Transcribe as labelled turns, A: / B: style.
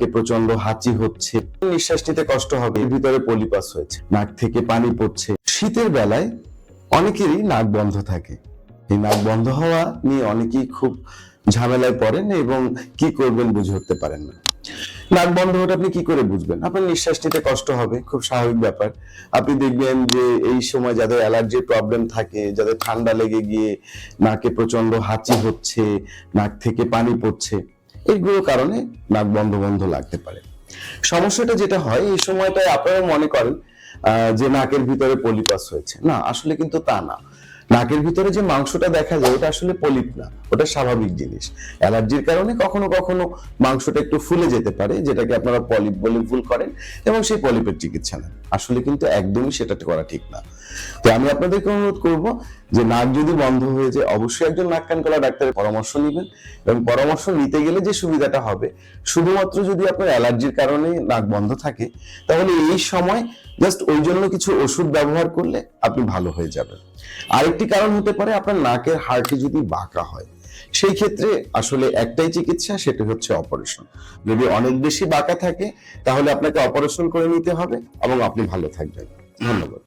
A: নাকে প্রচন্ড হাঁচি হচ্ছে, নিঃশ্বাস নিতে কষ্ট হবে, ভিতরে পলিপাস হয়েছে, নাক থেকে পানি পড়ছে। শীতের বেলায় অনেকেরই নাক বন্ধ থাকে। এই নাক বন্ধ হওয়া নিয়ে অনেকেই খুব ঝামেলায় পড়েন এবং কি করবেন বুঝে উঠতে পারেন না। নাক বন্ধ হলে আপনি কি করে বুঝবেন? আপনার নিঃশ্বাস নিতে কষ্ট হবে, খুব স্বাভাবিক ব্যাপার। আপনি দেখবেন যে এই সময় যাদের অ্যালার্জির প্রবলেম থাকে, যাদের ঠান্ডা লেগে গিয়ে নাকে প্রচন্ড হাঁচি হচ্ছে, নাক থেকে পানি পড়ছে, এইগুলোর কারণে নাক বন্ধ বন্ধ লাগতে পারে। সমস্যাটা যেটা হয় এই সময়টায় আপনারা মনে করেন যে নাকের ভিতরে পলিপাস হয়েছে। না, আসলে কিন্তু তা না। নাকের ভিতরে যে মাংসটা দেখা যায় ওটা আসলে পলিপ না, ওটা স্বাভাবিক জিনিস। অ্যালার্জির কারণে কখনো কখনো মাংসটা একটু ফুলে যেতে পারে, যেটাকে আপনারা পলিপ বলে ভুল করেন এবং সেই পলিপের চিকিৎসা নেন। আসলে কিন্তু একদমই সেটা করা ঠিক না। তো আমি আপনাদেরকে অনুরোধ করব যে নাক যদি বন্ধ হয়ে যায় অবশ্যই একজন নাক কান গলা ডাক্তারের পরামর্শ নেবেন, এবং পরামর্শ নিতে গেলে যে সুবিধাটা হবে, শুধুমাত্র যদি আপনার অ্যালার্জির কারণে নাক বন্ধ থাকে তাহলে এই সময় জাস্ট ওই জন্য কিছু ওষুধ ব্যবহার করলে আপনি ভালো হয়ে যাবেন। আরেকটি কারণ হতে পারে আপনার নাকের হাড়টি যদি বাঁকা হয়, সেই ক্ষেত্রে আসলে একটাই চিকিৎসা, সেটা হচ্ছে অপারেশন। যদি অনেক বেশি বাঁকা থাকে তাহলে আপনাকে অপারেশন করে নিতে হবে এবং আপনি ভালো থাকবেন। ধন্যবাদ।